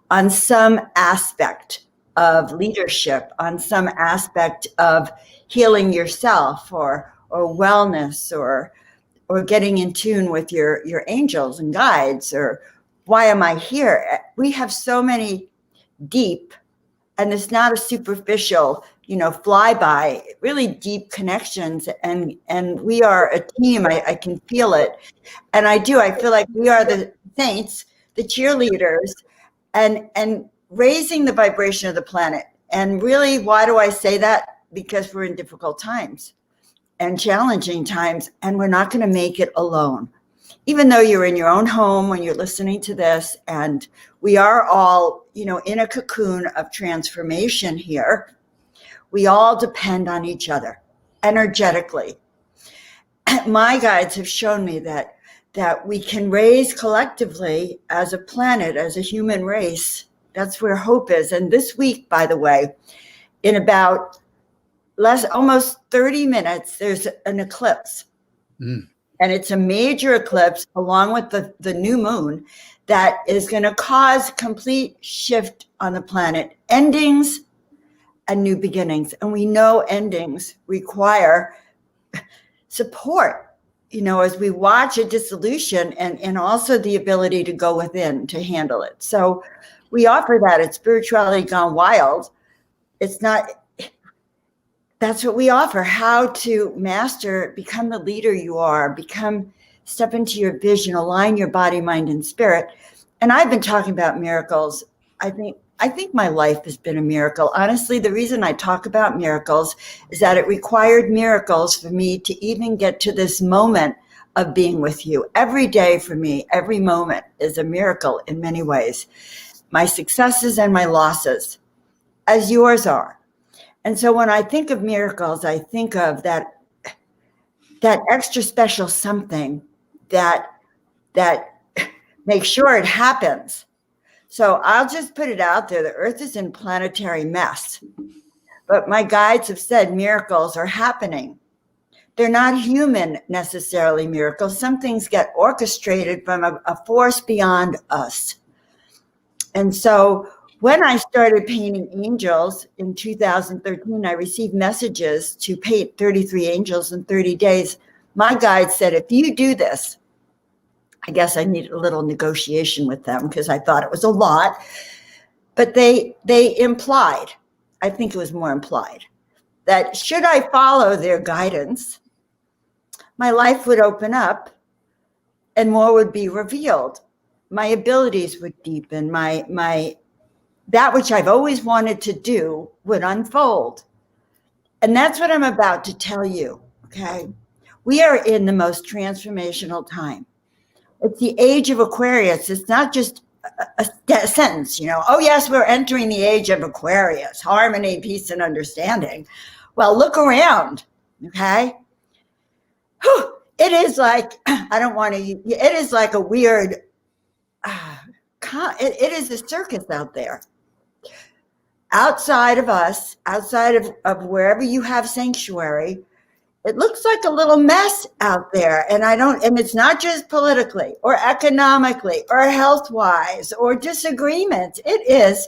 on some aspect of leadership, on some aspect of healing yourself or wellness or getting in tune with your angels and guides, or why am I here? We have so many deep, and it's not a superficial, flyby, really deep connections. And we are a team. I can feel it. And I feel like we are the saints, the cheerleaders, and raising the vibration of the planet. And really, why do I say that? Because we're in difficult times and challenging times, and we're not going to make it alone. Even though you're in your own home when you're listening to this, and we are all, in a cocoon of transformation here, we all depend on each other energetically. My guides have shown me that we can raise collectively as a planet, as a human race. That's where hope is. And this week, by the way, in about almost 30 minutes, there's an eclipse. And it's a major eclipse along with the new moon that is going to cause complete shift on the planet, endings and new beginnings. And we know endings require support, as we watch a dissolution, and also the ability to go within to handle it. So we offer that at Spirituality Gone Wild. That's what we offer, how to master, become the leader you are, step into your vision, align your body, mind, and spirit. And I've been talking about miracles. I think my life has been a miracle. Honestly, the reason I talk about miracles is that it required miracles for me to even get to this moment of being with you. Every day for me, every moment is a miracle in many ways. My successes and my losses, as yours are. And so when I think of miracles, I think of that extra special something that makes sure it happens. So I'll just put it out there. The earth is in planetary mess, but my guides have said miracles are happening. They're not human necessarily miracles. Some things get orchestrated from a force beyond us. And so when I started painting angels in 2013, I received messages to paint 33 angels in 30 days. My guide said, if you do this, I guess I needed a little negotiation with them because I thought it was a lot, but they implied, I think it was more implied, that should I follow their guidance, my life would open up and more would be revealed. My abilities would deepen, that which I've always wanted to do would unfold. And that's what I'm about to tell you, okay? We are in the most transformational time. It's the age of Aquarius. It's not just a sentence, oh yes, we're entering the age of Aquarius, harmony, peace, and understanding. Well, look around, okay? Whew, it is like, it is like a weird, it is a circus out there. Outside of us, outside of wherever you have sanctuary, it looks like a little mess out there. And it's not just politically or economically or health-wise or disagreements. It is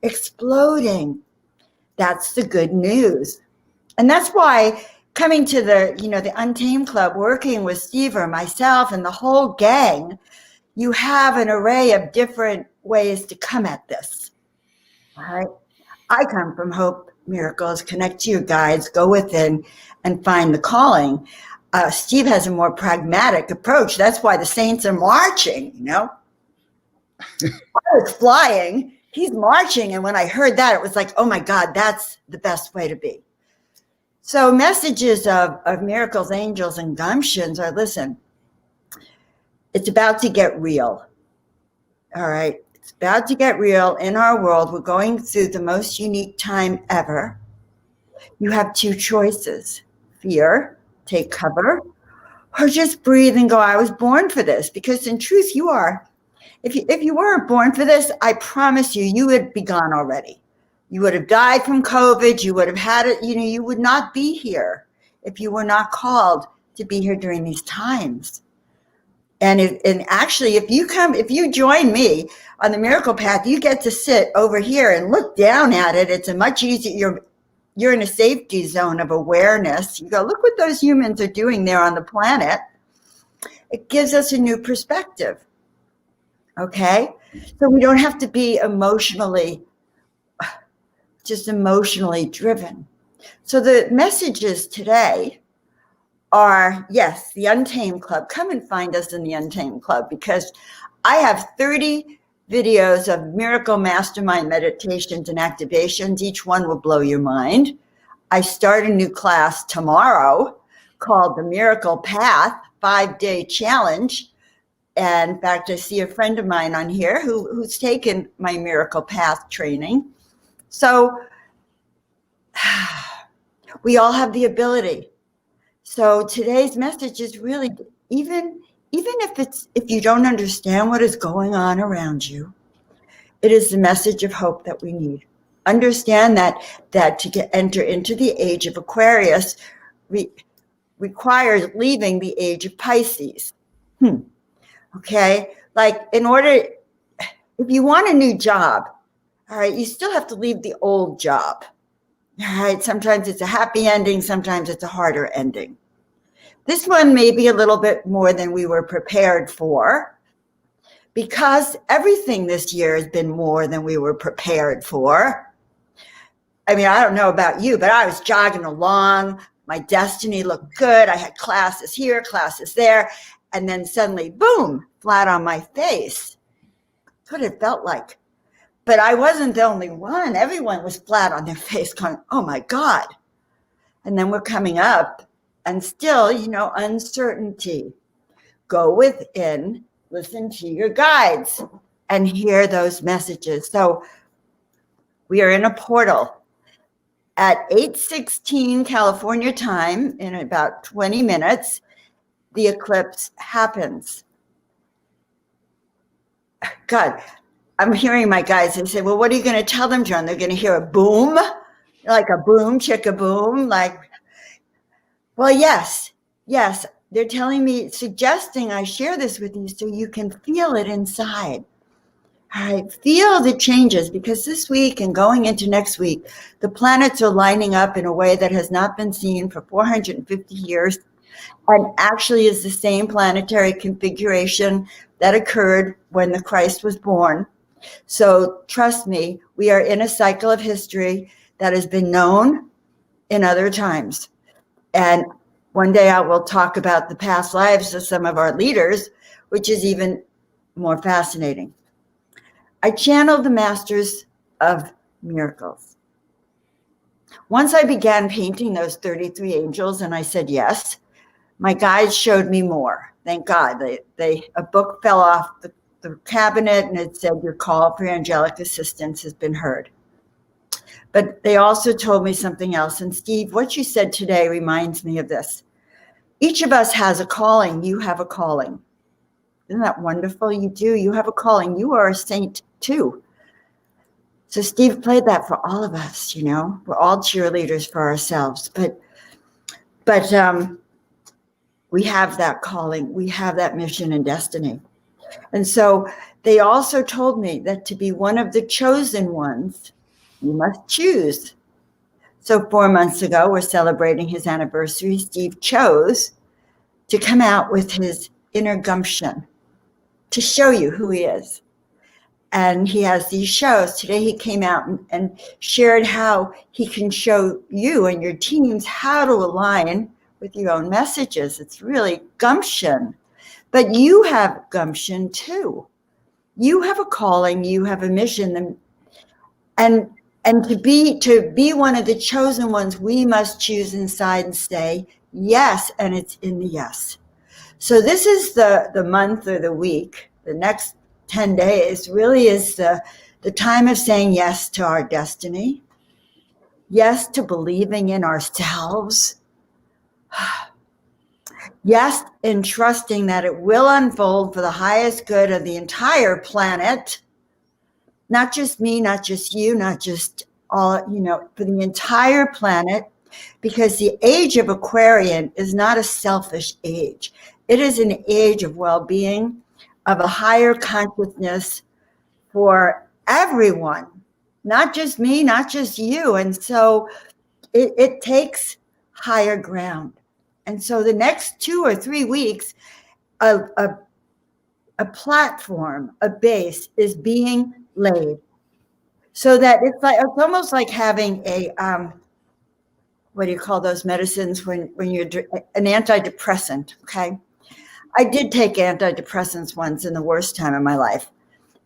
exploding. That's the good news. And that's why coming to the Untamed Club, working with Steve or myself and the whole gang, you have an array of different ways to come at this. All right. I come from hope, miracles, connect to your guides, go within and find the calling. Steve has a more pragmatic approach. That's why the saints are marching, I was flying, he's marching. And when I heard that, it was like, oh my God, that's the best way to be. So messages of miracles, angels, and gumptions are, listen, it's about to get real. All right. It's about to get real in our world. We're going through the most unique time ever. You have two choices: fear, take cover, or just breathe and go, I was born for this. Because in truth, you are. If you weren't born for this, I promise you, you would be gone already. You would have died from COVID. You would have had it. You would not be here if you were not called to be here during these times. And actually, if you join me on the miracle path, you get to sit over here and look down at it. It's a much easier. You're in a safety zone of awareness. You go, look what those humans are doing there on the planet. It gives us a new perspective. Okay? So we don't have to be emotionally driven. So the messages today are, yes, the Untamed Club. Come and find us in the Untamed Club, because I have 30 videos of miracle mastermind meditations and activations. Each one will blow your mind. I start a new class tomorrow called the Miracle Path 5-Day Challenge. And in fact, I see a friend of mine on here who's taken my Miracle Path training. So we all have the ability. So today's message is really, even if you don't understand what is going on around you, it is the message of hope that we need. Understand that to enter into the age of Aquarius requires leaving the age of Pisces. Okay, like if you want a new job, all right, you still have to leave the old job. All right, sometimes it's a happy ending, sometimes it's a harder ending. This one may be a little bit more than we were prepared for, because everything this year has been more than we were prepared for. I mean, I don't know about you, but I was jogging along. My destiny looked good. I had classes here, classes there. And then suddenly, boom, flat on my face. That's what it felt like. But I wasn't the only one. Everyone was flat on their face going, oh my God. And then we're coming up, and still, uncertainty. Go within, listen to your guides, and hear those messages. So we are in a portal. At 8:16 California time, in about 20 minutes, the eclipse happens. God, I'm hearing my guys, they say, well, what are you going to tell them, Joan? They're going to hear a boom, like a boom, chicka boom, like, well, yes. They're telling me, suggesting I share this with you so you can feel it inside. All right, feel the changes, because this week and going into next week, the planets are lining up in a way that has not been seen for 450 years. And actually is the same planetary configuration that occurred when the Christ was born. So trust me, we are in a cycle of history that has been known in other times. And one day I will talk about the past lives of some of our leaders, which is even more fascinating. I channeled the masters of miracles. Once I began painting those 33 angels, and I said yes, my guides showed me more. Thank God. A book fell off the cabinet, and it said, your call for angelic assistance has been heard. But they also told me something else. And Steve, what you said today reminds me of this. Each of us has a calling. You have a calling. Isn't that wonderful? You do. You have a calling. You are a saint too. So Steve played that for all of us, We're all cheerleaders for ourselves. But we have that calling. We have that mission and destiny. And so they also told me that to be one of the chosen ones, you must choose. So 4 months ago, we're celebrating his anniversary. Steve chose to come out with his inner gumption to show you who he is. And he has these shows. Today he came out and shared how he can show you and your teams how to align with your own messages. It's really gumption. But you have gumption too. You have a calling, you have a mission. And to be one of the chosen ones, we must choose inside and say yes, and it's in the yes. So this is the month or the week, the next 10 days really is the time of saying yes to our destiny, yes to believing in ourselves, yes in trusting that it will unfold for the highest good of the entire planet, not just me, not just you, not just all, for the entire planet, because the age of Aquarian is not a selfish age. It is an age of well-being, of a higher consciousness for everyone, not just me, not just you. And so it takes higher ground. And so the next 2 or 3 weeks, a platform, a base is being laid, so that it's almost like having a what do you call those medicines when you're an antidepressant? Okay, I did take antidepressants once in the worst time of my life,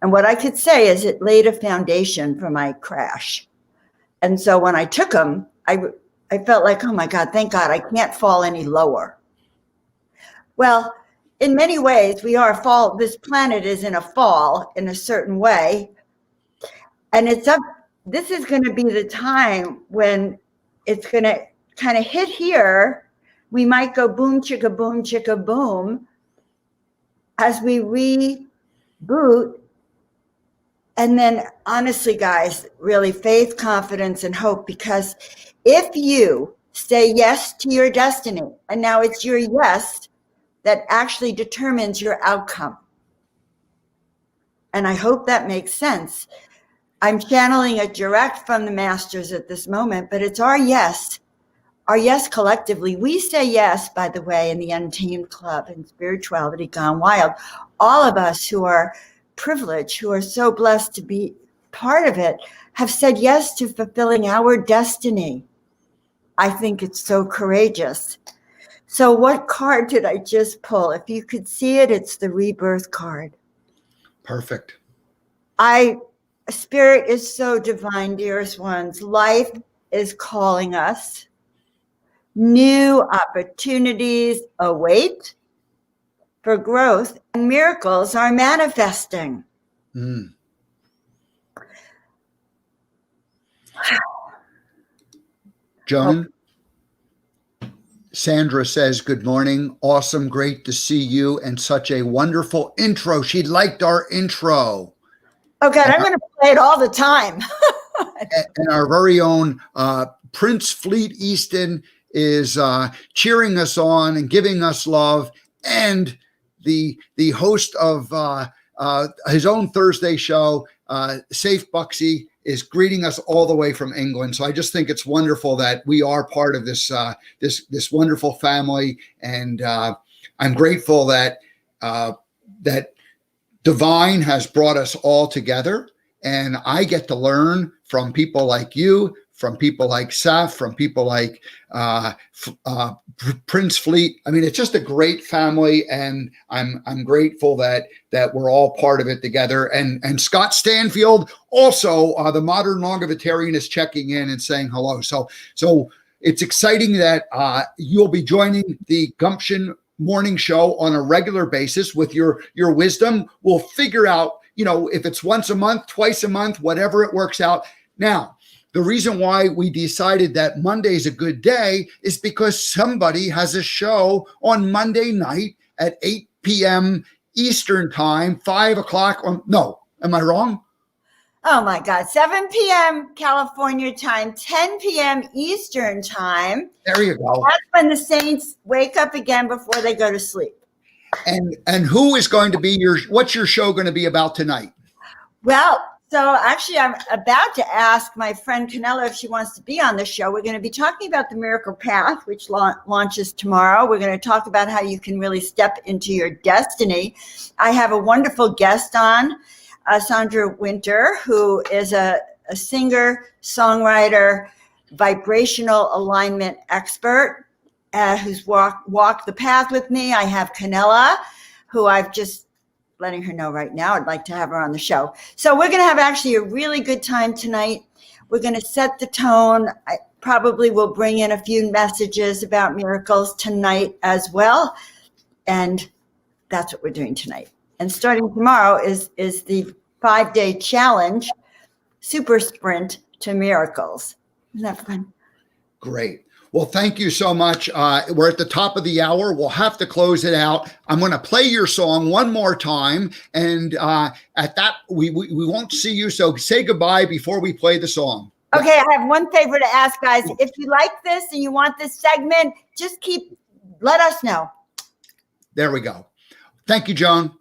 and what I could say is it laid a foundation for my crash. And so when I took them, I felt like, oh my God, thank God I can't fall any lower. Well, in many ways, this planet is in a fall in a certain way. And this is going to be the time when it's going to kind of hit here. We might go boom, chicka, boom, as we reboot. And then honestly, guys, really faith, confidence, and hope, because if you say yes to your destiny, and now it's your yes that actually determines your outcome. And I hope that makes sense. I'm channeling it direct from the masters at this moment, but it's our yes collectively. We say yes, by the way, in the Untamed Club and Spirituality Gone Wild. All of us who are privileged, who are so blessed to be part of it, have said yes to fulfilling our destiny. I think it's so courageous. So what card did I just pull? If you could see it, it's the rebirth card. Perfect. Spirit is so divine, dearest ones. Life is calling us. New opportunities await for growth, and miracles are manifesting. Joan? Sandra says, good morning. Awesome. Great to see you. And such a wonderful intro. She liked our intro. Oh, God, I'm going to play it all the time. And our very own Prince Fleet Easton is cheering us on and giving us love. And the host of his own Thursday show, Safe Buxy, is greeting us all the way from England. So I just think it's wonderful that we are part of this this wonderful family, and I'm grateful that that Divine has brought us all together, and I get to learn from people like you, from people like Saf, from people like Prince Fleet. I mean, it's just a great family, and I'm grateful that we're all part of it together. And Scott Stanfield, also the Modern Longevitarian, is checking in and saying hello. So it's exciting that you'll be joining the Gumption morning show on a regular basis with your wisdom. We'll figure out, if it's once a month, twice a month, whatever it works out. Now, the reason why we decided that Monday is a good day is because somebody has a show on Monday night at 8 p.m. Eastern time, 5 o'clock. No, am I wrong? Oh my God, 7 p.m. California time, 10 p.m. Eastern time. There you go. That's when the saints wake up again before they go to sleep. And who is going to be what's your show going to be about tonight? Well, so actually I'm about to ask my friend Canella if she wants to be on the show. We're going to be talking about the Miracle Path, which launches tomorrow. We're going to talk about how you can really step into your destiny. I have a wonderful guest on, Sandra Winter, who is a singer, songwriter, vibrational alignment expert, who's walked the path with me. I have Canella, who I've just letting her know right now I'd like to have her on the show. So we're going to have actually a really good time tonight. We're going to set the tone. I probably will bring in a few messages about miracles tonight as well. And that's what we're doing tonight. And starting tomorrow is the 5-day challenge, Super Sprint to Miracles. Isn't that fun? Great. Well, thank you so much. We're at the top of the hour. We'll have to close it out. I'm going to play your song one more time. And at that, we won't see you. So say goodbye before we play the song. Okay, I have one favor to ask, guys. If you like this and you want this segment, just let us know. There we go. Thank you, Joan.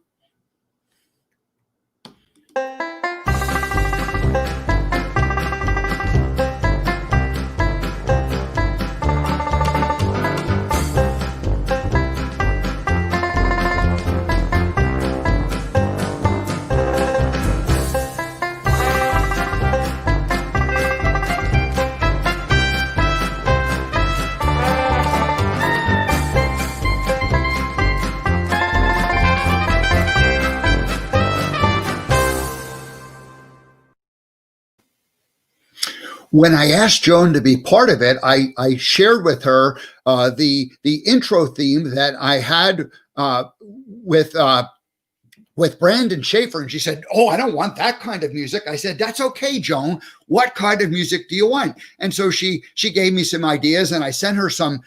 When I asked Joan to be part of it, I shared with her the intro theme that I had with Brandon Schaefer, and she said, "Oh, I don't want that kind of music." I said, "That's okay, Joan. What kind of music do you want?" And so she gave me some ideas, and I sent her some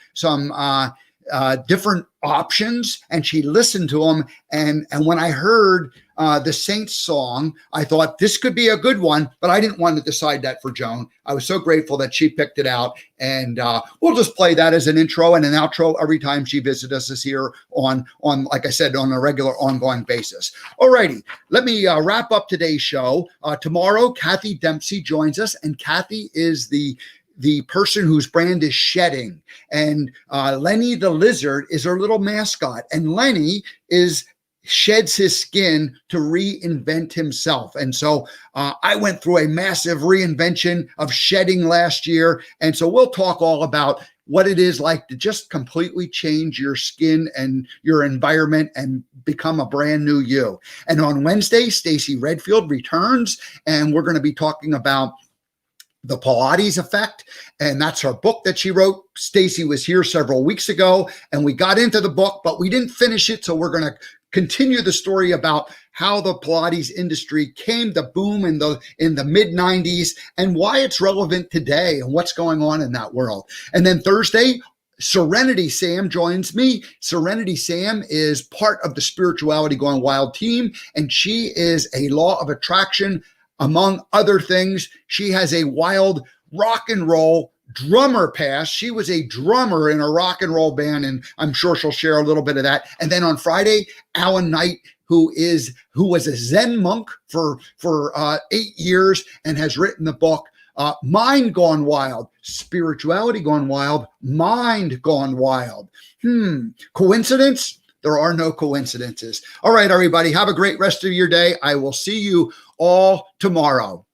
different options, and she listened to them. And when I heard the Saints song, I thought this could be a good one, but I didn't want to decide that for Joan. I was so grateful that she picked it out, and we'll just play that as an intro and an outro every time she visits us here on, like I said, on a regular ongoing basis. Alrighty, let me wrap up today's show. Tomorrow, Kathy Dempsey joins us, and Kathy is the person whose brand is shedding, and Lenny the lizard is her little mascot, and Lenny sheds his skin to reinvent himself. And so I went through a massive reinvention of shedding last year, and so we'll talk all about what it is like to just completely change your skin and your environment and become a brand new you. And on Wednesday, Stacy Redfield returns, and we're going to be talking about the Pilates effect, and that's her book that she wrote. Stacy was here several weeks ago, and we got into the book, but we didn't finish it, so we're going to continue the story about how the Pilates industry came to boom in the mid 90s and why it's relevant today and what's going on in that world. And then Thursday, Serenity Sam joins me. Serenity Sam is part of the Spirituality Gone Wild team, and she is a law of attraction. Among other things, she has a wild rock and roll drummer past. She was a drummer in a rock and roll band, and I'm sure she'll share a little bit of that. And then on Friday, Alan Knight, who was a Zen monk for 8 years and has written the book Mind Gone Wild, Spirituality Gone Wild, Mind Gone Wild. Coincidence? There are no coincidences. All right, everybody, have a great rest of your day. I will see you all tomorrow.